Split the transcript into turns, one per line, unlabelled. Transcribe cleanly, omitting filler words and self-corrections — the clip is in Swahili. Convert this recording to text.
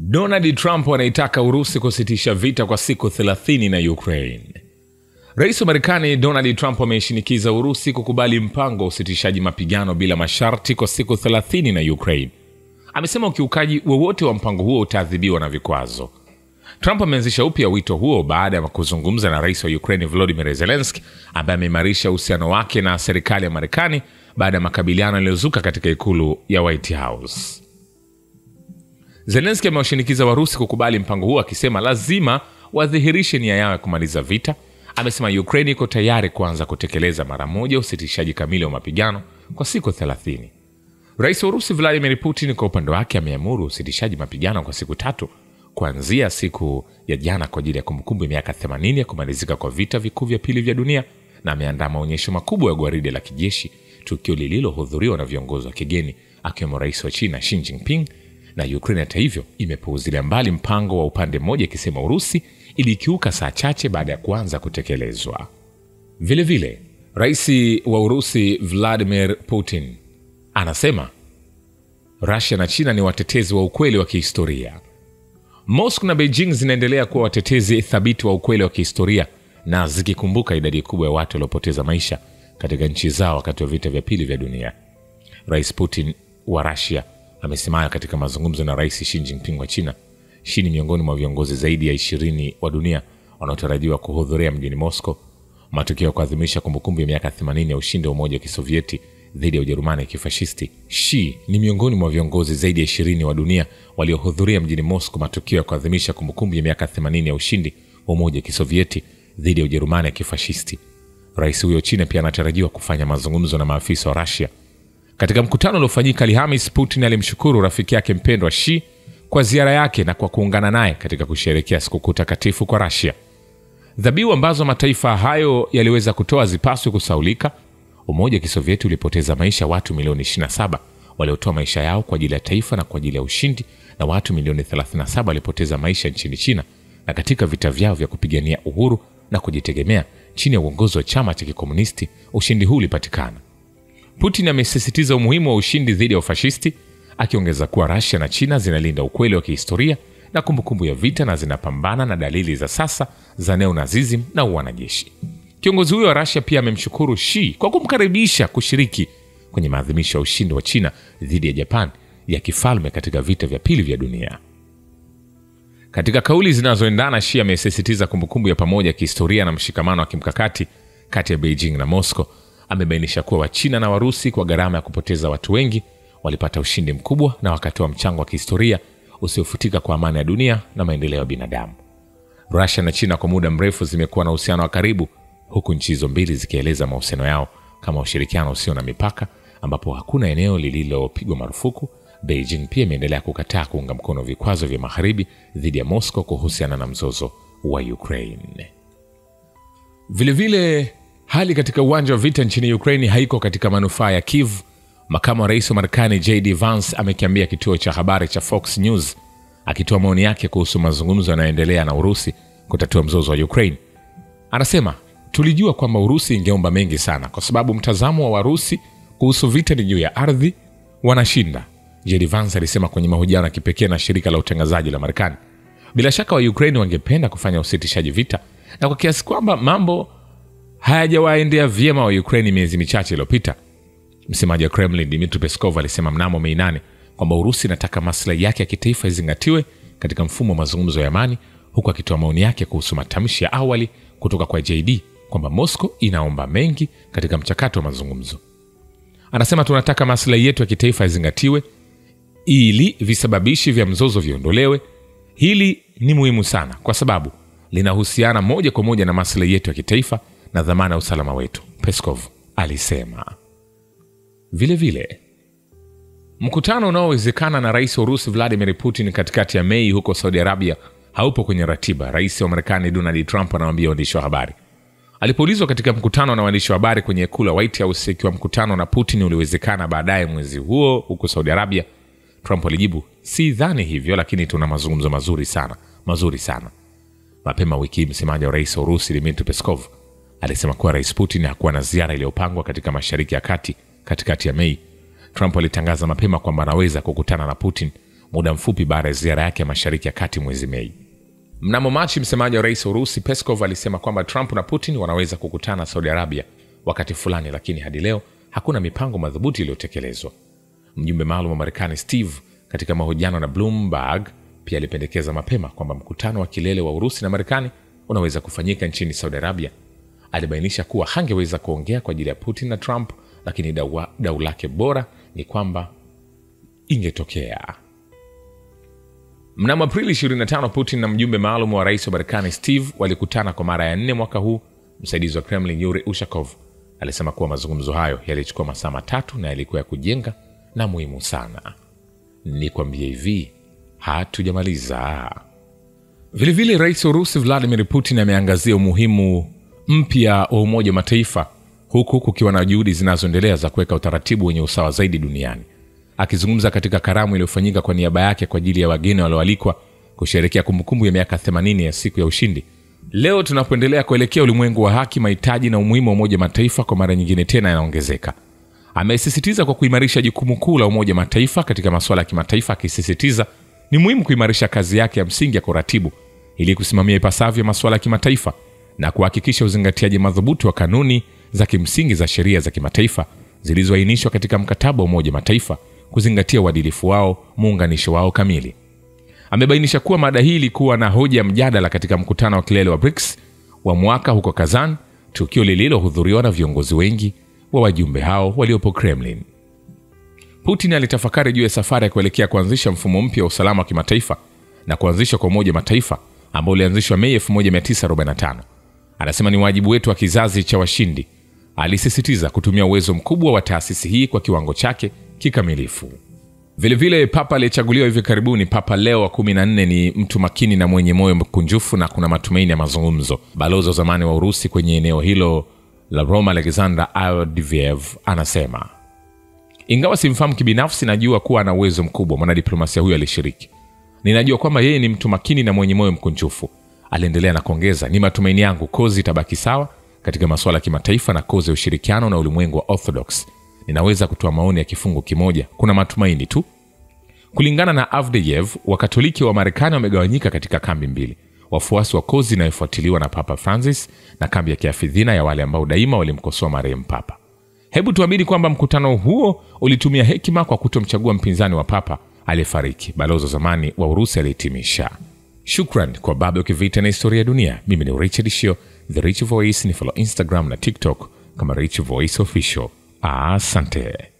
Donald Trump anaitaka Urusi kusitisha vita kwa siku 30 na Ukraine. Rais wa Marekani Donald Trump ameshinikiza Urusi kukubali mpango wa usitishaji mapigano bila masharti kwa siku 30 na Ukraine. Amesema ukiukaji wowote wa mpango huo utaadhibiwa na vikwazo. Trump ameanzisha upya wito huo baada ya kuzungumza na rais wa Ukraine Volodymyr Zelensky, ambaye ameimarisha uhusiano wake na serikali ya Marekani baada ya makabiliano yaliyozuka katika ikulu ya White House. Zelensky amewashinikiza Warusi kukubali mpango huo, akisema lazima wadhihirishe nia yao ya kumaliza vita. Amesema Ukraine iko tayari kuanza kutekeleza mara moja usitishaji kamili wa mapigano kwa siku 30. Rais wa Urusi Vladimir Putin kwa upande wake ameamuru usitishaji mapigano kwa siku 3 kuanzia siku ya jana kwa ajili ya kumbukumbu ya miaka 80 ya kumalizika kwa vita vikuu vya pili vya dunia, na ameandaa maonyesho makubwa ya gwaride la kijeshi, tukio lililohudhuriwa na viongozi wa kigeni akiwemo rais wa China Xi Jinping. Na Ukraine hata hivyo imepuuzilia mbali mpango wa upande mmoja, ikisema Urusi ilikiuka saa chache baada ya kuanza kutekelezwa. Vile vile, rais wa Urusi Vladimir Putin anasema Russia na China ni watetezi wa ukweli wa kihistoria. Moscow na Beijing zinaendelea kuwa watetezi thabiti wa ukweli wa kihistoria, na zikikumbuka idadi kubwa ya watu waliopoteza maisha katika nchi zao wakati wa vita vya pili vya dunia. Rais Putin wa Russia amesema katika mazungumzo na rais Xi Jinping wa China. Xi ni miongoni mwa viongozi zaidi ya 20 wa dunia wanaotarajiwa kuhudhuria mjini Moscow matukio ya kuadhimisha kumbukumbu ya miaka 80 ya ushindi wa Umoja wa Kisovieti dhidi ya Ujerumani ya kifashisti. Xi ni miongoni mwa viongozi zaidi ya 20 wa dunia waliohudhuria mjini Moscow matukio ya kuadhimisha kumbukumbu ya miaka 80 ya ushindi wa Umoja wa Kisovieti dhidi ya Ujerumani ya kifashisti. Rais huyo China pia anatarajiwa kufanya mazungumzo na maafisa wa Russia. Katika mkutano uliofanyika Alhamisi, Putin alimshukuru rafiki yake mpendwa Xi kwa ziara yake na kwa kuungana naye katika kusherehekea sikukuu takatifu kwa Russia. Dhabihu ambazo mataifa hayo yaliweza kutoa zipaswe kusaulika. Umoja wa Kisovieti ulipoteza maisha watu milioni 27 waliotoa maisha yao kwa ajili ya taifa na kwa ajili ya ushindi, na watu milioni 37 walipoteza maisha nchini China na katika vita vyao vya kupigania uhuru na kujitegemea chini ya uongozi wa chama cha kikomunisti. Ushindi huu ulipatikana. Putin amesisitiza umuhimu wa ushindi dhidi ya ufashisti, akiongeza kuwa Russia na China zinalinda ukweli wa kihistoria na kumbukumbu ya vita na zinapambana na dalili za sasa za neonazism na wanajeshi. Kiongozi huyo wa Russia pia amemshukuru Xi kwa kumkaribisha kushiriki kwenye maadhimisho ya ushindi wa China dhidi ya Japan ya kifalme katika vita vya pili vya dunia. Katika kauli zinazoendana, Xi amesisitiza kumbukumbu ya pamoja kihistoria na mshikamano wa kimkakati kati ya Beijing na Moscow. Amebainisha kuwa Wachina na Warusi kwa gharama ya kupoteza watu wengi walipata ushindi mkubwa na wakatoa mchango wa kihistoria usiofutika kwa amani ya dunia na maendeleo ya binadamu. Russia na China kwa muda mrefu zimekuwa na uhusiano wa karibu, huku nchi hizo mbili zikieleza mahusiano yao kama ushirikiano usio na mipaka ambapo hakuna eneo lililopigwa marufuku. Beijing pia imeendelea kukataa kuunga mkono vikwazo vya magharibi dhidi ya Moscow kuhusiana na mzozo wa Ukraine. Vile vile, hali katika uwanja wa vita nchini Ukraine haiko katika manufaa ya Kiev. Makamu wa rais wa Marekani JD Vance amekiambia kituo cha habari cha Fox News, akitoa maoni yake kuhusu mazungumzo yanayoendelea na Urusi kutatua mzozo wa Ukraine. Anasema, tulijua kwamba Urusi ingeomba mengi sana kwa sababu mtazamo wa Warusi kuhusu vita ni juu ya ardhi, wanashinda. JD Vance alisema kwenye mahojiano ya kipekee na shirika la utangazaji la Marekani. Bila shaka wa Ukraine wangependa kufanya usitishaji vita, na kwa kiasi kwamba mambo hayajawaendea vyema wa Ukraine miezi michache iliyopita. Msemaji wa Kremlin Dmitry Peskov alisema mnamo Mei 8 kwamba Urusi inataka maslahi yake ya kitaifa izingatiwe katika mfumo wa mazungumzo ya amani, huku akitoa maoni yake kuhusu matamshi ya awali kutoka kwa JD kwamba Moscow inaomba mengi katika mchakato wa mazungumzo. Anasema, tunataka maslahi yetu ya kitaifa izingatiwe ili visababishi vya mzozo viondolewe. Hili ni muhimu sana kwa sababu linahusiana moja kwa moja na maslahi yetu ya kitaifa na dhamana ya usalama wetu, Peskov alisema. Vile vile, mkutano unaowezekana na rais wa Urusi Vladimir Putin katikati ya Mei huko Saudi Arabia haupo kwenye ratiba, rais wa Marekani Donald Trump anawaambia waandishi wa habari. Alipoulizwa katika mkutano na waandishi wa habari kwenye ikulu ya White House ikiwa mkutano na Putin uliwezekana baadaye mwezi huo huko Saudi Arabia, Trump alijibu, si dhani hivyo, lakini tuna mazungumzo mazuri sana. Mapema wiki hii msemaji wa rais wa Urusi Dmitry Peskov alisema kuwa rais Putin hakuwa na ziara iliyopangwa katika Mashariki ya Kati katikati ya Mei. Trump alitangaza mapema kwamba anaweza kukutana na Putin muda mfupi baada ya ziara yake ya Mashariki ya Kati mwezi Mei. Mnamo Machi, msemaji wa rais wa Urusi Peskov alisema kwamba Trump na Putin wanaweza kukutana Saudi Arabia wakati fulani, lakini hadi leo hakuna mipango madhubuti iliyotekelezwa. Mjumbe maalum wa Marekani Steve, katika mahojiano na Bloomberg, pia alipendekeza mapema kwamba mkutano wa kilele wa Urusi na Marekani unaweza kufanyika nchini Saudi Arabia. Alibainisha kuwa hangeweza kuongea kwa ajili ya Putin na Trump, lakini dau lake bora ni kwamba ingetokea. Mnamo Aprili 25, Putin na mjumbe maalum wa rais wa Marekani Steve walikutana kwa mara ya 4 mwaka huu. Msaidizi wa Kremlin Yuri Ushakov alisema kuwa mazungumzo hayo yalichukua masaa 3 na yalikuwa ya kujenga na muhimu sana. Nikwambie hivi, hatujamaliza. Vilevile rais wa Urusi Vladimir Putin ameangazia umuhimu mpya wa Umoja wa Mataifa, huku kukiwa na juhudi zinazoendelea za kuweka utaratibu wenye usawa zaidi duniani. Akizungumza katika karamu iliyofanyika kwa niaba yake kwa ajili ya wageni walioalikwa kusherehekea kumbukumbu ya miaka 80 ya siku ya ushindi, leo tunapoendelea kuelekea ulimwengu wa haki, mahitaji na umuhimu wa Umoja wa Mataifa kwa mara nyingine tena yanaongezeka. Amesisitiza kwa kuimarisha jukumu kuu la Umoja wa Mataifa katika masuala ya kimataifa, akisisitiza ni muhimu kuimarisha kazi yake ya msingi ya kuratibu ili kusimamia ipasavyo masuala ya kimataifa na kuhakikisha uzingatiaji madhubuti wa kanuni za kimsingi za sheria za kimataifa zilizoainishwa katika mkataba wa Umoja wa Mataifa, kuzingatia uadilifu wao, muunganisho wao kamili. Amebainisha kuwa mada hii ilikuwa na hoja ya mjadala katika mkutano wa kilele wa BRICS wa mwaka huko Kazan, tukio lililohudhuriwa na viongozi wengi wa wajumbe hao waliopo Kremlin. Putin alitafakari juu ya safari ya kuelekea kuanzisha mfumo mpya wa usalama wa kimataifa na kuanzishwa kwa Umoja wa Mataifa ambao ulianzishwa Mei 1945. Anasema ni wajibu wetu wa kizazi cha washindi. Alisisitiza kutumia uwezo mkubwa wa taasisi hii kwa kiwango chake kikamilifu. Vilevile Papa aliyechaguliwa hivi karibuni, Papa Leo wa 14, ni mtu makini na mwenye moyo mkunjufu na kuna matumaini ya mazungumzo. Balozi wa zamani wa Urusi kwenye eneo hilo la Roma Alexander Avdiviev anasema, ingawa simfahamu kibinafsi, najua kuwa ana uwezo mkubwa. Mwanadiplomasia huyo alishiriki, ninajua kwamba yeye ni mtu makini na mwenye moyo mkunjufu. Aliendelea na kuongeza, ni matumaini yangu kozi itabaki sawa katika masuala ya kimataifa na kozi ya ushirikiano na ulimwengu wa Orthodox. Ninaweza kutoa maoni ya kifungu kimoja, kuna matumaini tu. Kulingana na Avdiev, Wakatoliki wa Marekani wamegawanyika katika kambi mbili: wafuasi wa kozi inayofuatiliwa na Papa Francis na kambi ya kiafidhina ya wale ambao daima walimkosoa marehemu Papa. Hebu tuamini kwamba mkutano huo ulitumia hekima kwa kutomchagua mpinzani wa Papa aliyefariki, balozi wa zamani wa Urusi alihitimisha. Shukran kwa Babu Kivita na Historia ya Dunia. Mimi ni Richard Shio, The Rich Voice. Ni follow Instagram na TikTok kama Rich Voice Official. Asante.